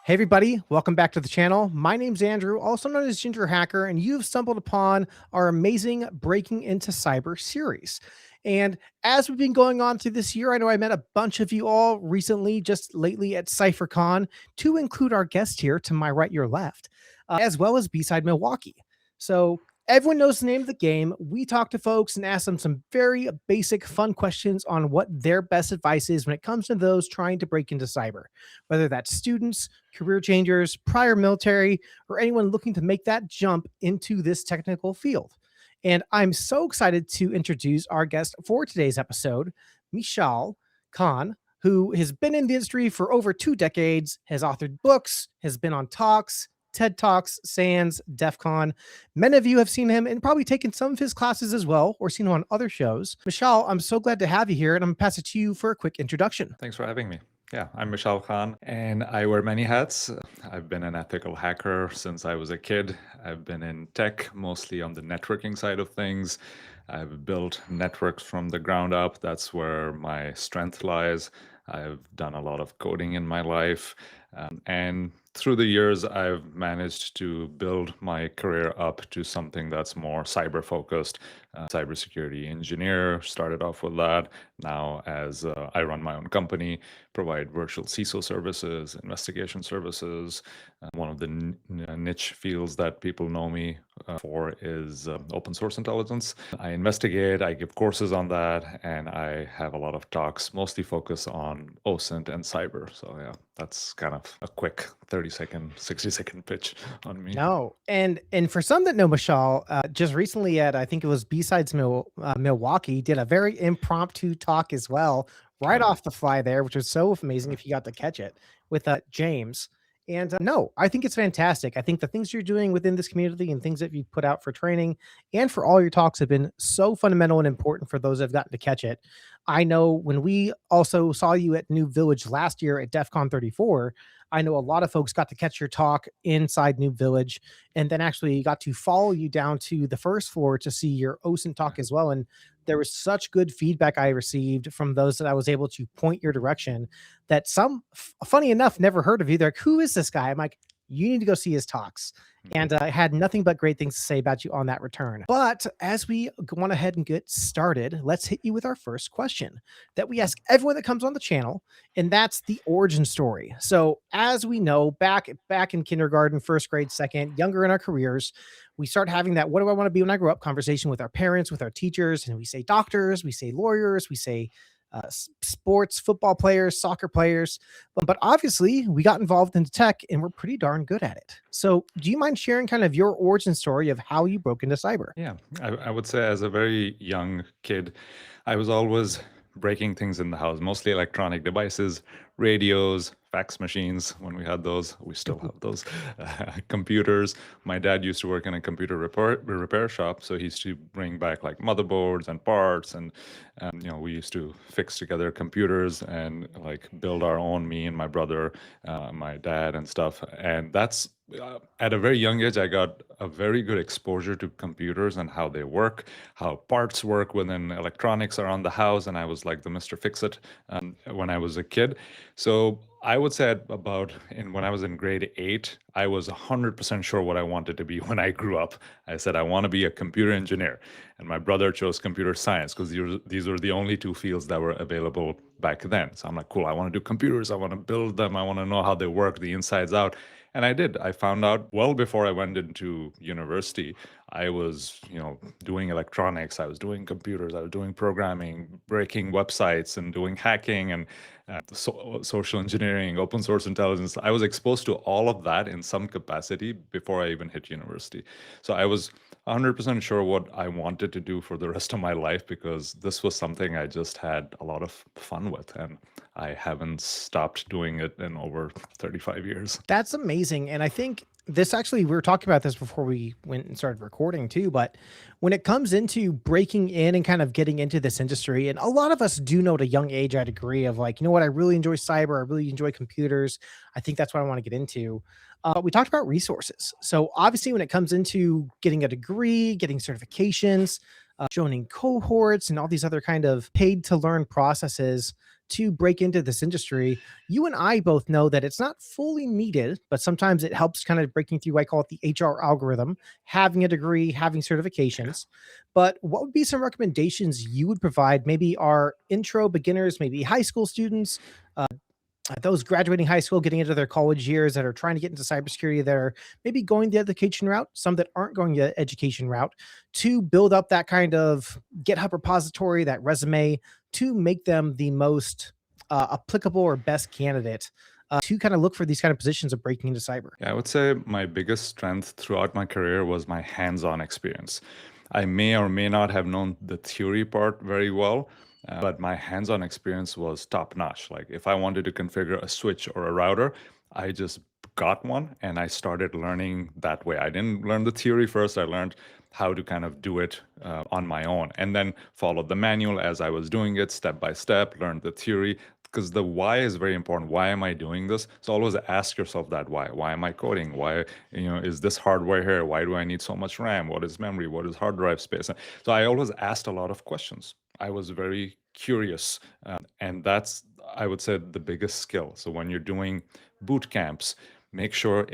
Hey everybody, welcome back to the channel. My name's Andrew, also known as GingerHacker, and you've stumbled upon our amazing Breaking into Cyber series. And as we've been going on through this year, I know I met a bunch of you all recently, just lately at CypherCon, to include our guest here to my right, your left, as well as B-Side Milwaukee. So everyone knows the name of the game. We talk to folks and ask them some very basic, fun questions on what their best advice is when it comes to those trying to break into cyber, whether that's students, career changers, prior military, or anyone looking to make that jump into this technical field. And I'm so excited to introduce our guest for today's episode, Mishaal Khan, who has been in the industry for over 2 decades, has authored books, has been on talks, TED Talks, SANS, DEF CON. Many of you have seen him and probably taken some of his classes as well, or seen him on other shows. Mishaal, I'm so glad to have you here, and I'm going to pass it to you for a quick introduction. Thanks for having me. Yeah, I'm Mishaal Khan, and I wear many hats. I've been an ethical hacker since I was a kid. I've been in tech, mostly on the networking side of things. I've built networks from the ground up. That's where my strength lies. I've done a lot of coding in my life. And through the years, I've managed to build my career up to something that's more cyber focused. Cybersecurity engineer, started off with that. Now, as I run my own company, provide virtual CISO services, investigation services. One of the niche fields that people know me for is open source intelligence. I investigate, I give courses on that, and I have a lot of talks, mostly focus on OSINT and cyber. So yeah, that's kind of a quick 30-second, 60-second pitch on me. No, and for some that know Mishaal, just recently at I think it was B-Sides Milwaukee, did a very impromptu talk as well, right Oh, off the fly there, which was so amazing if you got to catch it with James. And no, I think it's fantastic. I think the things you're doing within this community and things that you put out for training and for all your talks have been so fundamental and important for those that have gotten to catch it. I know when we also saw you at New Village last year at DEF CON 34, I know a lot of folks got to catch your talk inside New Village and then actually got to follow you down to the first floor to see your OSINT talk as well. And there was such good feedback I received from those that I was able to point your direction that some, funny enough, never heard of you. They're like, who is this guy? I'm like, you need to go see his talks. And I had nothing but great things to say about you on that return. But as we go on ahead and get started, let's hit you with our first question that we ask everyone that comes on the channel, and that's the origin story. So as we know, back in kindergarten, first grade, second, younger in our careers, we start having that what do I want to be when I grow up conversation with our parents, with our teachers, and we say doctors, we say lawyers, we say sports, football players, soccer players. But obviously, we got involved into tech and we're pretty darn good at it. So, do you mind sharing kind of your origin story of how you broke into cyber? yeah, I would say as a very young kid, I was always breaking things in the house, mostly electronic devices, radios, fax machines when we had those. We still have those. Computers. My dad used to work in a computer repair shop, so he used to bring back like motherboards and parts, and we used to fix together computers and like build our own. Me and my brother, my dad, and stuff. And that's at a very young age, I got a very good exposure to computers and how they work, how parts work within electronics around the house, and I was like the Mr. Fix-It when I was a kid. So I would say when I was in grade 8, I was 100% sure what I wanted to be when I grew up. I said I want to be a computer engineer, and my brother chose computer science because these were the only two fields that were available back then. So I'm like, cool, I want to do computers, I want to build them, I want to know how they work, the insides out. And I did. I found out well before I went into university. I was, doing electronics. I was doing computers. I was doing programming, breaking websites, and doing hacking and social engineering, open source intelligence. I was exposed to all of that in some capacity before I even hit university. So I was 100% sure what I wanted to do for the rest of my life because this was something I just had a lot of fun with. And I haven't stopped doing it in over 35 years. That's amazing. And I think this actually, we were talking about this before we went and started recording too. But when it comes into breaking in and kind of getting into this industry, and a lot of us do know at a young age, I'd agree, of like, you know what, I really enjoy cyber, I really enjoy computers. I think that's what I want to get into. We talked about resources. So obviously, when it comes into getting a degree, getting certifications, joining cohorts and all these other kind of paid to learn processes to break into this industry. You and I both know that it's not fully needed, but sometimes it helps kind of breaking through. I call it the HR algorithm, having a degree, having Yeah. certifications. But what would be some recommendations you would provide? Maybe our intro beginners, maybe high school students, those graduating high school, getting into their college years that are trying to get into cybersecurity, that are maybe going the education route, some that aren't going the education route, to build up that kind of GitHub repository, that resume, to make them the most applicable or best candidate to kind of look for these kind of positions of breaking into cyber. Yeah, I would say my biggest strength throughout my career was my hands-on experience. I may or may not have known the theory part very well, but my hands-on experience was top-notch. Like if I wanted to configure a switch or a router, I just got one and I started learning that way. I didn't learn the theory first. I learned how to kind of do it on my own and then followed the manual as I was doing it step by step, learned the theory, because the why is very important. Why am I doing this? So always ask yourself that why. Why am I coding? Why, is this hardware here? Why do I need so much RAM? What is memory? What is hard drive space? So I always asked a lot of questions. I was very curious, and that's, I would say, the biggest skill. So when you're doing boot camps, make sure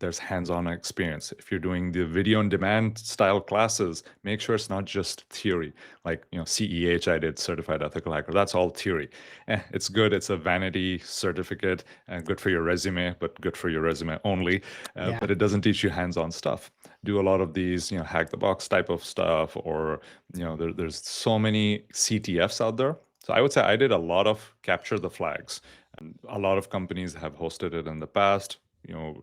there's hands-on experience. If you're doing the video on demand style classes, make sure it's not just theory. Like, CEH, I did, certified ethical hacker. That's all theory. It's good. It's a vanity certificate and good for your resume, but good for your resume only. Yeah. But it doesn't teach you hands-on stuff. Do a lot of these, hack the box type of stuff, or there's so many CTFs out there. So I would say I did a lot of capture the flags. And a lot of companies have hosted it in the past.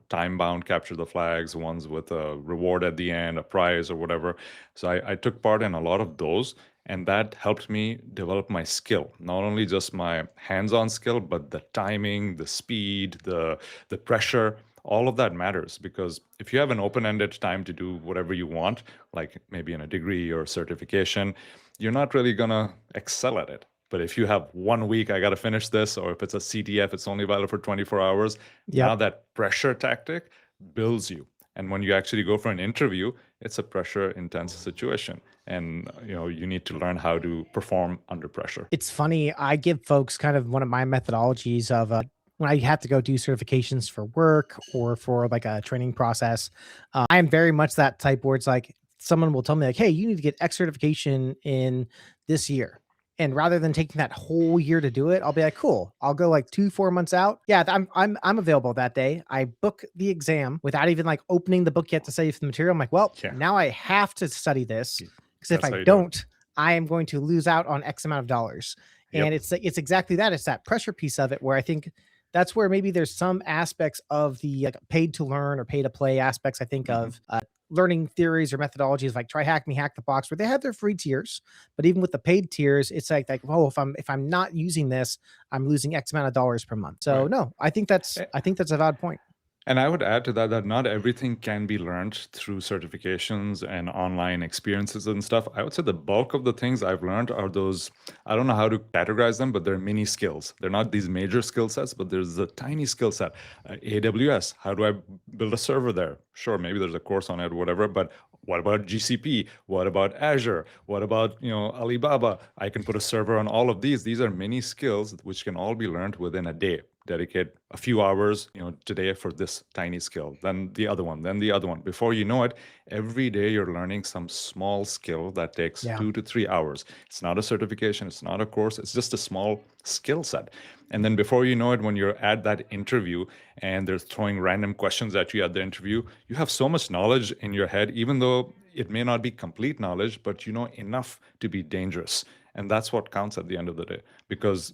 Time bound capture the flags, ones with a reward at the end, a prize or whatever. So I took part in a lot of those, and that helped me develop my skill, not only just my hands-on skill, but the timing, the speed, the pressure. All of that matters, because if you have an open-ended time to do whatever you want, like maybe in a degree or certification, you're not really gonna excel at it. But if you have 1 week, I got to finish this, or if it's a CTF, it's only valid for 24 hours. Now Yep. that pressure tactic builds you. And when you actually go for an interview, it's a pressure intense situation. And you need to learn how to perform under pressure. It's funny. I give folks kind of one of my methodologies of when I have to go do certifications for work or for like a training process. I am very much that type where it's like someone will tell me like, "Hey, you need to get X certification in this year." And rather than taking that whole year to do it, I'll be like, "Cool, I'll go like 2, 4 months out. Yeah, I'm available that day." I book the exam without even like opening the book yet to study for the material. I'm like, "Well, Yeah, now I have to study this because if that's I how you do it. don't, I am going to lose out on X amount of dollars." And Yep. it's exactly that. It's that pressure piece of it where I think that's where maybe there's some aspects of the like, paid to learn or pay to play aspects. I think Mhm. of learning theories or methodologies like try hack me hack the box, where they have their free tiers, but even with the paid tiers, it's like oh, if I'm not using this, I'm losing X amount of dollars per month. So Right. no, I think that's a valid point. And I would add to that that not everything can be learned through certifications and online experiences and stuff. I would say the bulk of the things I've learned are those, I don't know how to categorize them, but they're mini skills. They're not these major skill sets, but there's a tiny skill set. AWS, how do I build a server there? Sure, maybe there's a course on it, whatever, but what about GCP? What about Azure? What about, Alibaba? I can put a server on all of these. These are mini skills which can all be learned within a day. Dedicate a few hours, today for this tiny skill, then the other one, then the other one. Before you know it, every day you're learning some small skill that takes Yeah. 2 to 3 hours. It's not a certification, it's not a course, it's just a small skill set. And then before you know it, when you're at that interview and they're throwing random questions at you at the interview, you have so much knowledge in your head, even though it may not be complete knowledge, but you know enough to be dangerous. And that's what counts at the end of the day, because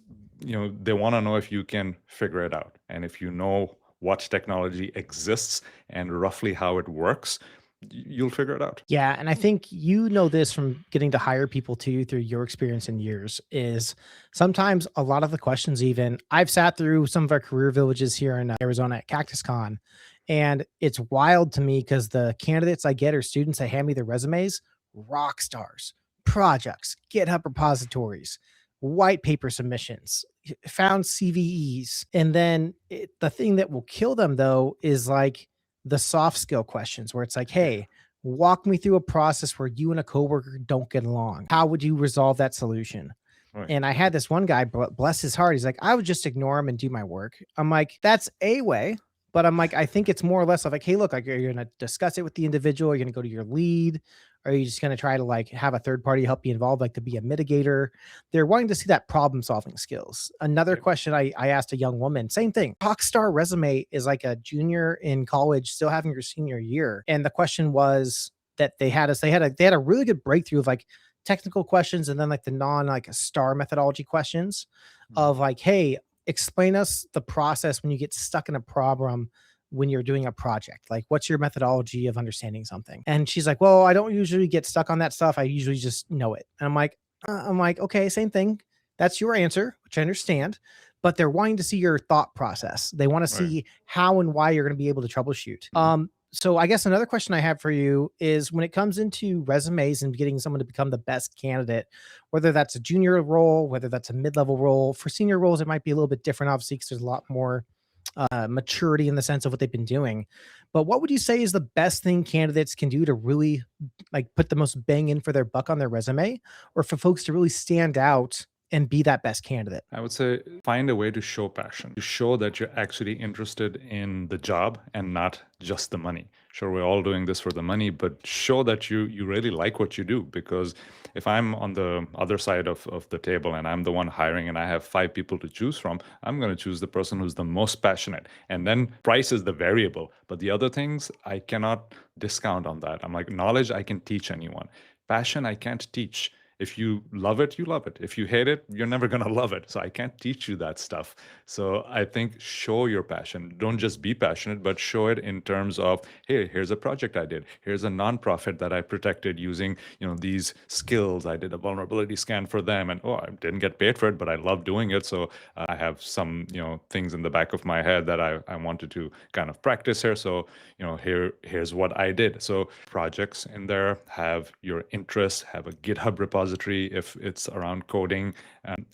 they want to know if you can figure it out, and if you know what technology exists and roughly how it works, you'll figure it out. Yeah, and I think you know this from getting to hire people too through your experience in years is sometimes a lot of the questions even I've sat through some of our career villages here in Arizona at Cactus Con, and it's wild to me because the candidates I get are students that hand me their resumes, rock stars, projects, GitHub repositories, white paper submissions, found CVEs, and then the thing that will kill them though is like the soft skill questions where it's like, Yeah. hey, walk me through a process where you and a coworker don't get along. How would you resolve that solution? Right. And I had this one guy, bless his heart, he's like, I would just ignore him and do my work. I'm like, that's a way. But I'm like, I think it's more or less of like, hey, look, like you're gonna discuss it with the individual, you're gonna go to your lead, or are you just gonna try to like have a third party help you involved, like to be a mitigator? They're wanting to see that problem solving skills. Another Yep. question I asked a young woman, same thing. Rockstar resume is like a junior in college, still having your senior year. And the question was that they had us, they had a really good breakthrough of like technical questions and then like the non like star methodology questions Mhm. of like, hey, explain us the process when you get stuck in a problem when you're doing a project. Like, what's your methodology of understanding something? And she's like, well, I don't usually get stuck on that stuff. I usually just know it. And I'm like, okay, same thing. That's your answer, which I understand. But they're wanting to see your thought process. They want to Right. see how and why you're going to be able to troubleshoot. So I guess another question I have for you is when it comes into resumes and getting someone to become the best candidate, whether that's a junior role, whether that's a mid-level role. For senior roles, it might be a little bit different, obviously, because there's a lot more maturity in the sense of what they've been doing. But what would you say is the best thing candidates can do to really like put the most bang in for their buck on their resume, or for folks to really stand out and be that best candidate? I would say find a way to show passion, to show that you're actually interested in the job and not just the money. Sure, we're all doing this for the money, but show that you really like what you do. Because if I'm on the other side of the table and I'm the one hiring and I have 5 people to choose from, I'm going to choose the person who's the most passionate. And then price is the variable, but the other things I cannot discount on that. I'm like, knowledge I can teach anyone. Passion I can't teach. If you love it, you love it. If you hate it, you're never going to love it. So I can't teach you that stuff. So I think show your passion. Don't just be passionate, but show it in terms of, hey, here's a project I did. Here's a nonprofit that I protected using, these skills. I did a vulnerability scan for them, and oh, I didn't get paid for it, but I love doing it. So I have some, things in the back of my head that I wanted to kind of practice here. So, here's what I did. So projects in there have your interests, have a GitHub repository if it's around coding,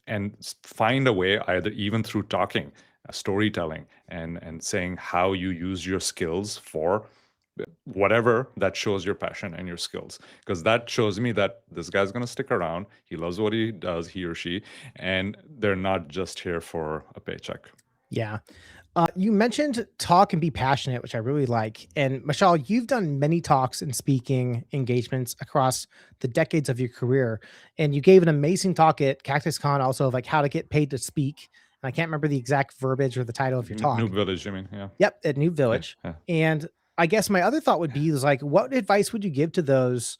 and find a way, either even through talking, storytelling, and saying how you use your skills for whatever that shows your passion and your skills, because that shows me that this guy's going to stick around, he loves what he does, he or she, and they're not just here for a paycheck. Yeah. You mentioned talk and be passionate, which I really like. And Michelle, you've done many talks and speaking engagements across the decades of your career. And you gave an amazing talk at Cactus Con also of like how to get paid to speak. And I can't remember the exact verbiage or the title of your New talk. village, I mean, yeah. Yep, at New Yeah, Village. yeah. And I guess my other thought would be is like, what advice would you give to those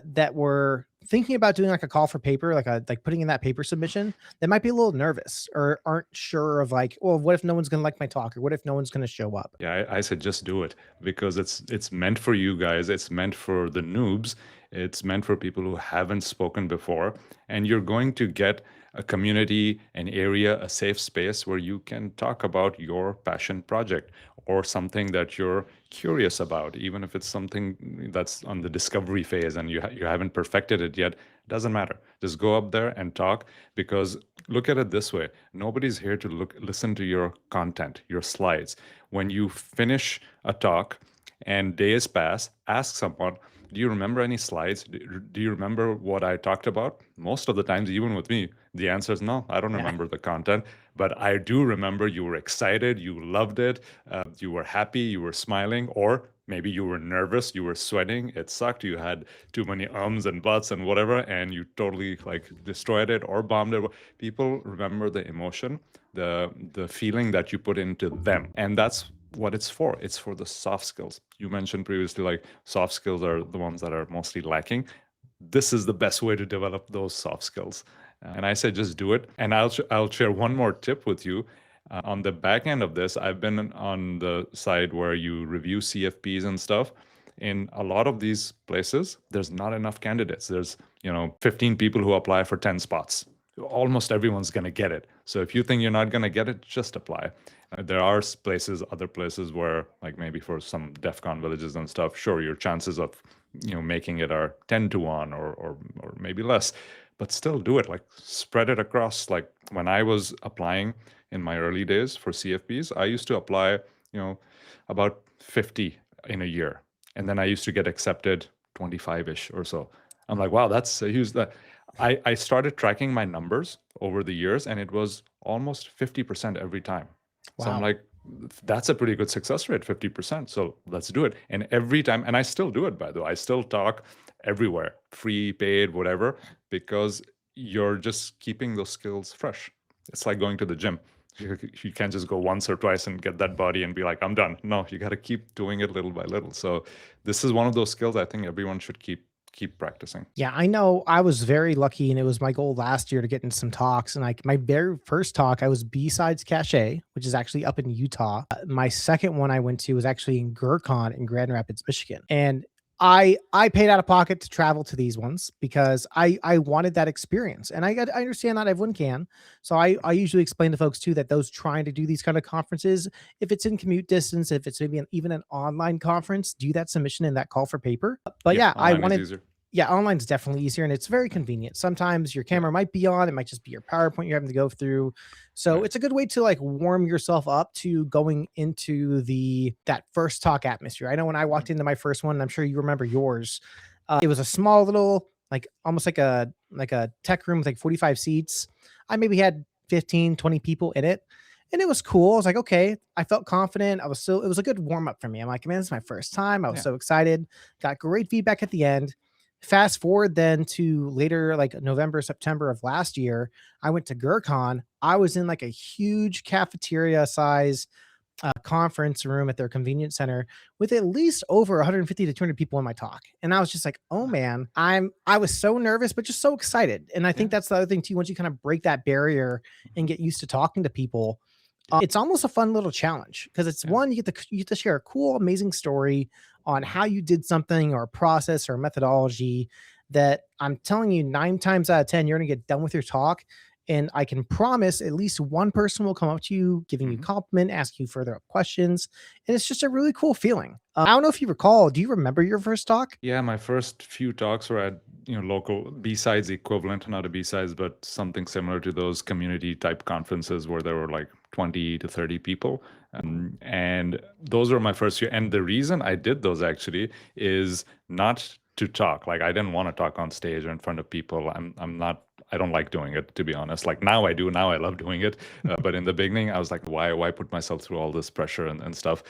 that were thinking about doing like a call for paper, like putting in that paper submission that might be a little nervous or aren't sure of like, well, what if no one's gonna like my talk or what if no one's gonna show up? Yeah, I said just do it, because it's meant for you guys. It's meant for the noobs. It's meant for people who haven't spoken before, and you're going to get a community, an area, a safe space where you can talk about your passion project or something that you're curious about, even if it's something that's on the discovery phase and you haven't perfected it yet. Doesn't matter. Just go up there and talk, because look at it this way: nobody's here to listen to your content, your slides. When you finish a talk and days pass, ask someone, do you remember any slides? Do you remember what I talked about? Most of the times, even with me, the answer is no, I don't Yeah. remember the content, but I do remember you were excited, you loved it, you were happy, you were smiling, or maybe you were nervous, you were sweating, it sucked, you had too many ums and buts and whatever, and you totally like destroyed it or bombed it. People remember the emotion, the feeling that you put into them, and that's what it's for. It's for the soft skills. You mentioned previously, like soft skills are the ones that are mostly lacking. This is the best way to develop those soft skills. And I say just do it. And I'll share one more tip with you. On the back end of this, I've been on the side where you review CFPs and stuff. In a lot of these places, there's not enough candidates. There's 15 people who apply for 10 spots. Almost everyone's going to get it. So if you think you're not going to get it, just apply. There are other places where, like maybe for some DEF CON villages and stuff, sure, your chances of making it are 10 to 1 or maybe less, but still do it. Like spread it across. Like when I was applying in my early days for CFPs, I used to apply, about 50 in a year. And then I used to get accepted 25-ish or so. I'm like, wow, that's a huge. I started tracking my numbers over the years, and it was almost 50% every time. So I'm Wow. like, that's a pretty good success rate, 50%. So let's do it. And every time, and I still do it, by the way, I still talk everywhere, free, paid, whatever, because you're just keeping those skills fresh. It's like going to the gym. You can't just go once or twice and get that body and be like, I'm done. No, you got to keep doing it little by little. So this is one of those skills I think everyone should keep practicing. Yeah, I know I was very lucky and it was my goal last year to get into some talks. And like my very first talk, I was B-Sides Cache, which is actually up in Utah. My second one I went to was actually in GerCon in Grand Rapids, Michigan. And I paid out of pocket to travel to these ones because I wanted that experience. And I understand not everyone can. So I usually explain to folks too that those trying to do these kind of conferences, if it's in commute distance, if it's maybe even an online conference, do that submission and that call for paper. But Yeah, yeah, I online is wanted easier. yeah, online's definitely easier and it's very convenient. Sometimes your Yeah, camera might be on, it might just be your PowerPoint you're having to go through. So right. it's a good way to like warm yourself up to going into the that first talk atmosphere. I know when I Yeah. walked into my first one, I'm sure you remember yours. It was a small little like almost like a tech room with like 45 seats. I maybe had 15, 20 people in it. And it was cool. I was like, okay, I felt confident. I was still, it was a good warm up for me. I'm like, man, this is my first time. I was Yeah. so excited. Got great feedback at the end. Fast forward then to later, like November, September of last year, I went to GerCon. I was in like a huge cafeteria size conference room at their convenience center with at least over 150 to 200 people in my talk. And I was just like, oh Wow. man, I was so nervous, but just so excited. And I Yeah. think that's the other thing too. Once you kind of break that barrier and Mhm. get used to talking to people, Yeah. it's almost a fun little challenge because it's Yeah. one, you get to share a cool, amazing story on Mhm. how you did something or a process or a methodology that I'm telling you, 9 times out of 10, you're going to get done with your talk. And I can promise at least one person will come up to you, giving you Mhm. compliment, ask you further up questions. And it's just a really cool feeling. I don't know if you recall, do you remember your first talk? Yeah, my first few talks were at local B-sides equivalent, not a B-sides, but something similar to those community type conferences where there were like 20 to 30 people. And those were my first few. And the reason I did those actually is not to talk. Like I didn't want to talk on stage or in front of people. I'm not. I don't like doing it, to be honest. Like now I do. Now I love doing it. But in the beginning, I was like, why put myself through all this pressure and stuff?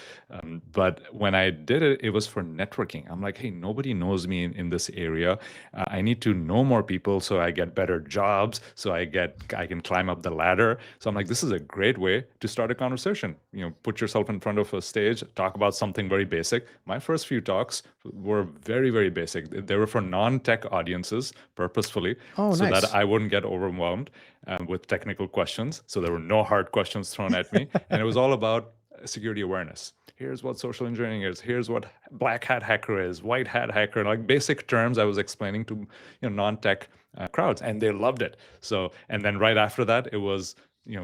But when I did it, it was for networking. I'm like, hey, nobody knows me in this area. I need to know more people so I get better jobs, so I can climb up the ladder. So I'm like, this is a great way to start a conversation. Put yourself in front of a stage, talk about something very basic. My first few talks were very, very basic. They were for non-tech audiences purposefully Oh, so that nice. I wouldn't get overwhelmed with technical questions. So there were no hard questions thrown at me. And it was all about security awareness. Here's what social engineering is. Here's what black hat hacker is, white hat hacker, like basic terms I was explaining to non-tech crowds, and they loved it. So, and then right after that, it was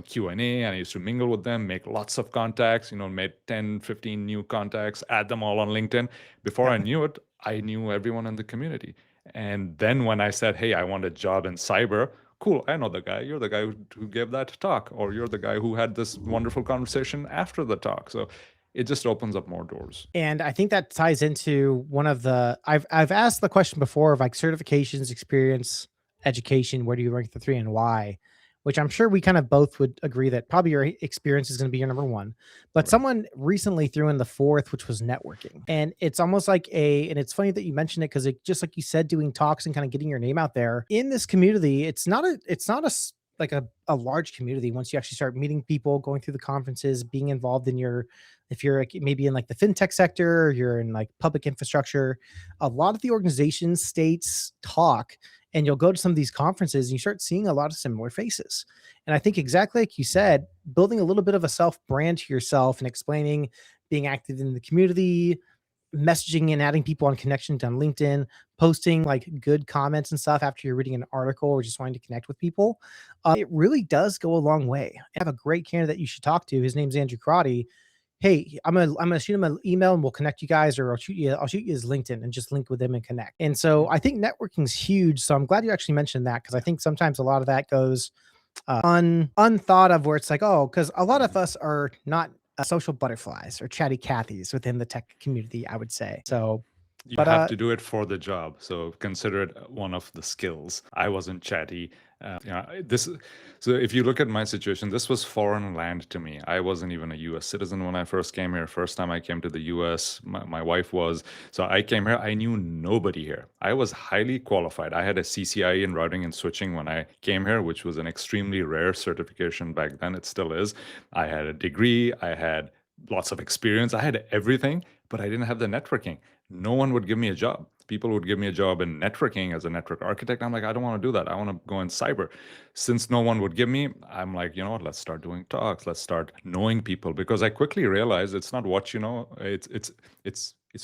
Q&A, and I used to mingle with them, make lots of contacts, made 10, 15 new contacts, add them all on LinkedIn. Before I Yep. knew it, I knew everyone in the community. And then when I said, hey, I want a job in cyber, cool, I know the guy. You're the guy who gave that talk, or you're the guy who had this wonderful conversation after the talk. So it just opens up more doors. And I think that ties into one of the I've asked the question before of like certifications, experience, education, where do you rank the three and why? Which I'm sure we kind of both would agree that probably your experience is going to be your number one. But Right. someone recently threw in the fourth, which was networking. And it's almost like and it's funny that you mentioned it because it just like you said, doing talks and kind of getting your name out there in this community, it's not like a large community once you actually start meeting people, going through the conferences, being involved in your if you're like, maybe in like the fintech sector, or you're in like public infrastructure, a lot of the organizations, states talk, and you'll go to some of these conferences and you start seeing a lot of similar faces. And I think exactly like you said, building a little bit of a self brand to yourself and explaining, being active in the community, messaging and adding people on connections on LinkedIn, posting like good comments and stuff after you're reading an article or just wanting to connect with people. It really does go a long way. I have a great candidate you should talk to. His name's Andrew Crotty. Hey, I'm gonna shoot him an email and we'll connect you guys, or I'll shoot you his LinkedIn and just link with him and connect. And so Yeah. I think networking is huge. So I'm glad you actually mentioned that because I think sometimes a lot of that goes unthought of, where it's like, oh, because a lot of Mhm. us are not social butterflies or chatty Cathys within the tech community, I would say. So You But have to do it for the job, so consider it one of the skills. I wasn't chatty. This. So if you look at my situation, this was foreign land to me. I wasn't even a U.S. citizen when I first came here. First time I came to the U.S., my wife was. So I came here. I knew nobody here. I was highly qualified. I had a CCIE in routing and switching when I came here, which was an extremely rare certification back then. It still is. I had a degree. I had lots of experience. I had everything, but I didn't have the networking. No one would give me a job. People would give me a job in networking as a network architect. I'm like, I don't want to do that. I want to go in cyber. Since no one would give me, I'm like, you know what? Let's start doing talks. Let's start knowing people, because I quickly realized it's not what you know. It's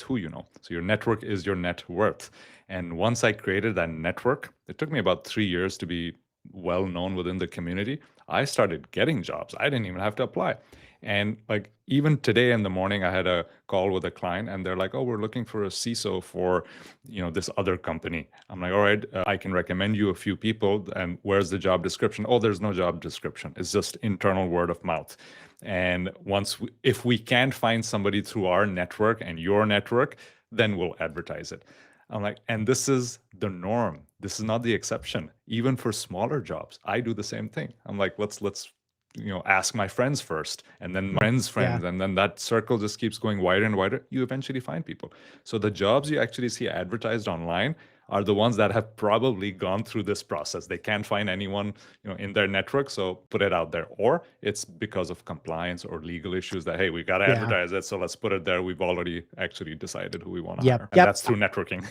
who you know. So your network is your net worth. And once I created that network, it took me about 3 years to be well known within the community. I started getting jobs. I didn't even have to apply. And like even today in the morning, I had a call with a client, and they're like, "Oh, we're looking for a CISO for, this other company." I'm like, "All right, I can recommend you a few people. And where's the job description?" "Oh, there's no job description. It's just internal word of mouth." And if we can't find somebody through our network and your network, then we'll advertise it. I'm like, and this is the norm. This is not the exception. Even for smaller jobs, I do the same thing. I'm like, let's ask my friends first, and then my friends' yeah, friends, and then that circle just keeps going wider and wider. You eventually find people. So the jobs you actually see advertised online are the ones that have probably gone through this process. They can't find anyone, in their network, so put it out there. Or it's because of compliance or legal issues that, hey, we got to yeah, advertise it, so let's put it there. We've already actually decided who we want to yep, hire, and yep. that's through networking.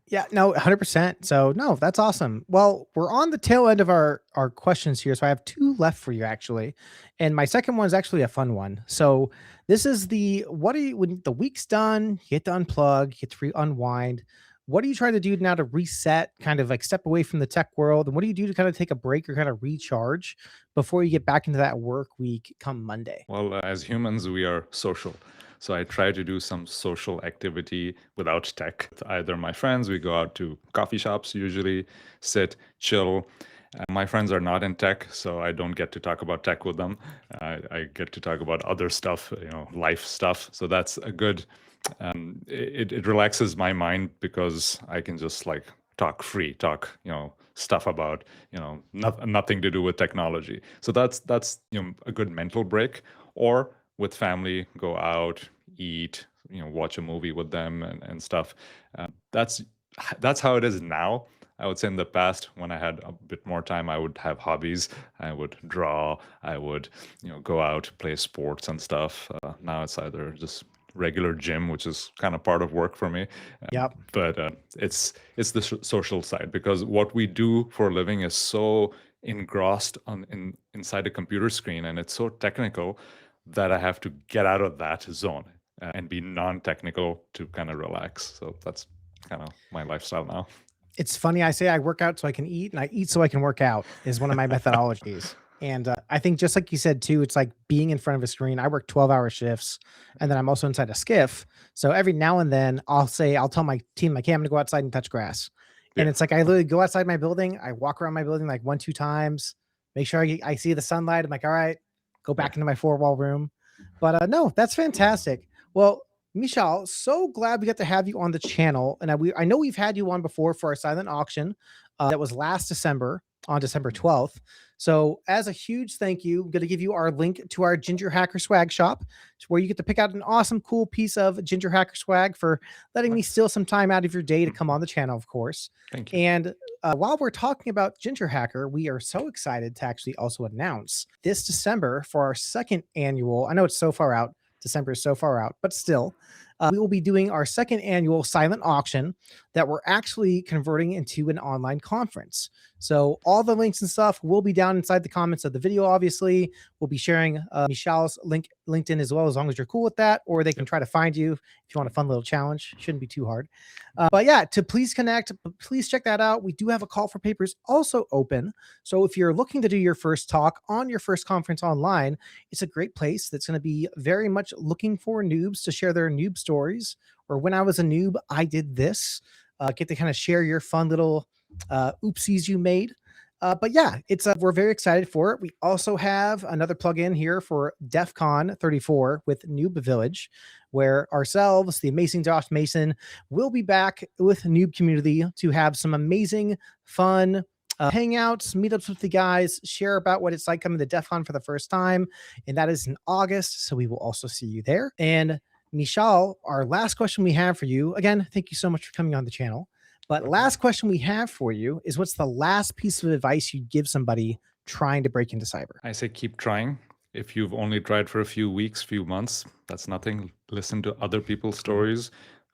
Yeah, no, 100%. So, no, that's awesome. Well, we're on the tail end of our questions here, so I have 2 left for you actually. And my second one is actually a fun one. So, this is the what do you when the week's done, you get to unplug, you get to unwind. What do you try to do now to reset, kind of like step away from the tech world? And what do you do to kind of take a break or kind of recharge before you get back into that work week come Monday? Well, as humans, we are social. So I try to do some social activity without tech. Either my friends, we go out to coffee shops usually, sit, chill. My friends are not in tech, so I don't get to talk about tech with them. I get to talk about other stuff, life stuff. So that's a good, it relaxes my mind, because I can just like talk, stuff about, nothing to do with technology. So that's a good mental break. Or with family, go out, eat, watch a movie with them, and stuff. That's how it is now. I would say in the past, when I had a bit more time, I would have hobbies. I would draw. I would, go out, play sports and stuff. Now it's either just regular gym, which is kind of part of work for me. Yep. But it's the social side, because what we do for a living is so engrossed inside a computer screen, and it's so technical that I have to get out of that zone and be non-technical to kind of relax. So that's kind of my lifestyle now. It's funny, I say I work out so I can eat, and I eat so I can work out is one of my methodologies. And I think just like you said too, it's like being in front of a screen. I work 12-hour shifts, and then I'm also inside a skiff. So every now and then I'll tell my team, like, hey, I'm gonna go outside and touch grass. And Yeah. it's like I literally go outside my building, I walk around my building like 1, 2 times, make sure I see the sunlight. I'm like, all right, go Yeah. back into my 4-wall room. But no, that's fantastic. Well, Mishaal, so glad we got to have you on the channel. And I know we've had you on before for our silent auction that was last December on December 12th. So, as a huge thank you, I'm going to give you our link to our GingerHacker swag shop, where you get to pick out an awesome, cool piece of GingerHacker swag for letting me Nice. steal some time out of your day to come on the channel, of course. Thank you. And while we're talking about GingerHacker, we are so excited to actually also announce this December for our second annual. I know it's so far out. December is so far out, but still, we will be doing our second annual silent auction that we're actually converting into an online conference. So all the links and stuff will be down inside the comments of the video. Obviously, we'll be sharing Mishaal's LinkedIn as well, as long as you're cool with that, or they can try to find you if you want a fun little challenge. Shouldn't be too hard. But yeah, to please connect, please check that out. We do have a call for papers also open. So if you're looking to do your first talk on your first conference online, it's a great place that's going to be very much looking for noobs to share their noob stories. Or when I was a noob, I did this. Get to kind of share your fun little oopsies you made. But yeah, it's we're very excited for it. We also have another plugin here for DEF CON 34 with Noob Village, where ourselves, the amazing Josh Mason, will be back with Noob Community to have some amazing, fun hangouts, meetups with the guys, share about what it's like coming to DEF CON for the first time. And that is in August. So we will also see you there. And Mishaal, our last question we have for you, again, thank you so much for coming on the channel. But last question we have for you is, what's the last piece of advice you'd give somebody trying to break into cyber? I say keep trying. If you've only tried for a few weeks, few months, that's nothing. Listen to other people's stories.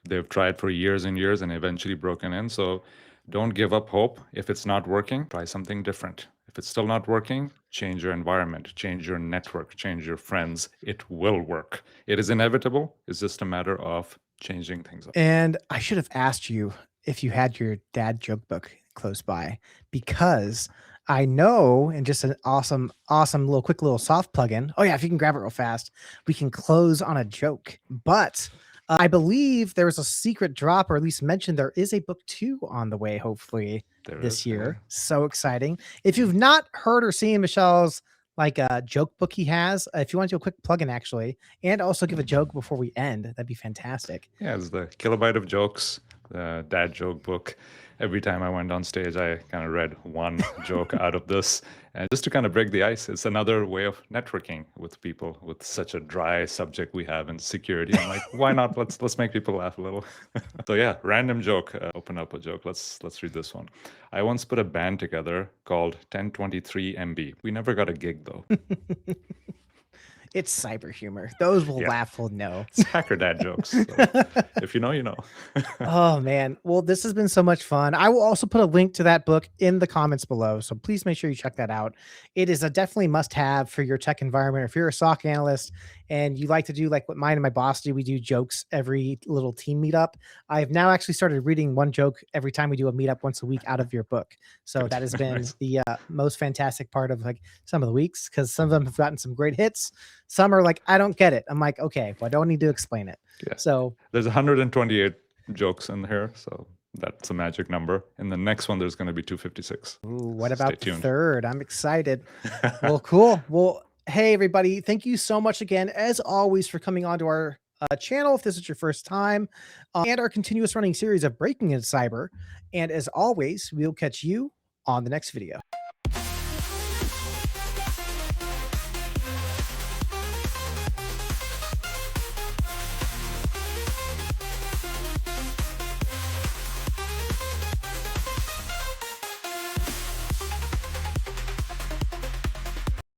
They've tried for years and years and eventually broken in. So don't give up hope. If it's not working, try something different. If it's still not working, change your environment, change your network, change your friends. It will work. It is inevitable. It's just a matter of changing things up. And I should have asked you if you had your dad joke book close by, because I know, and just an awesome little quick little soft plugin. Oh yeah, if you can grab it real fast, we can close on a joke. But I believe there was a secret drop, or at least mentioned there is a book 2 on the way, hopefully this year. Yeah. So exciting. If you've not heard or seen Mishaal's like a joke book he has, if you want to do a quick plug-in actually, and also give a joke before we end, that'd be fantastic. Yeah, it's the kilobyte of jokes, the dad joke book. Every time I went on stage, I kind of read one joke out of this, and just to kind of break the ice. It's another way of networking with people with such a dry subject we have in security. I'm like, why not? Let's make people laugh a little. So yeah, random joke. Open up a joke. Let's read this one. I once put a band together called 1023 MB. We never got a gig though. It's cyber humor. Those will laugh, will know. It's hacker dad jokes. So if you know, you know. Oh man. Well, this has been so much fun. I will also put a link to that book in the comments below. So please make sure you check that out. It is a definitely must have for your tech environment. If you're a SOC analyst and you like to do like what mine and my boss do, we do jokes every little team meetup. I've now actually started reading one joke every time we do a meetup once a week out of your book. So that has been the most fantastic part of like some of the weeks, because some of them have gotten some great hits. Some are like, I don't get it. I'm like, okay, well, I don't need to explain it. Yeah. So there's 128 jokes in here. So that's a magic number. In the next one, there's going to be 256. Ooh, what about the third? I'm excited. Well, cool. Well, hey, everybody. Thank you so much again, as always, for coming onto our channel if this is your first time, and our continuous running series of Breaking into Cyber. And as always, we'll catch you on the next video.